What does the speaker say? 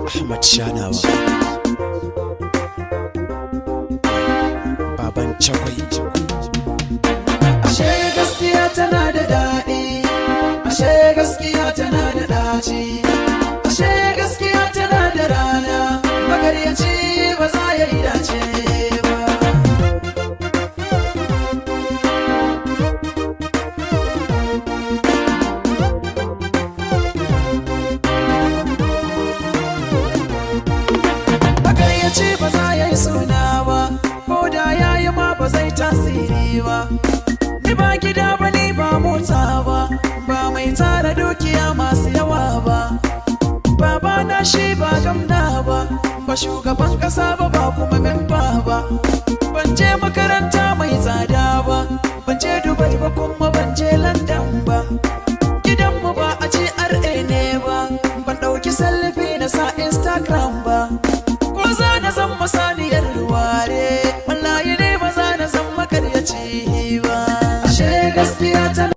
Ahmad Shanawa Baban Chakwai. Ashe gaskiya tana da daɗi, ashe gaskiya tana da ɗaci, ashe gaskiya tana da rana, magaryaci ba za ya yi dace ba. Magaryaci ba za ya yi suna ba, ko da ya yi ma ba zai tasiri ba. Ni ba gida ba ni ba mota ba, ba mai tara dukiya masu yawa ba. Baba na shi ba gamna ba, ba shugaban kasa ba, ba kuma memba ba. Ban je makaranta mai tsada ba, ban je Dubai ba kuma ban je London ba. Gidanmu ba a GRA ne ba, ban ɗauki selfie na sa Instagram ba. Ko za na zan masaniyar ware, wallahi ne ba za na zan makaryaci ba. Ashe gaskiya tana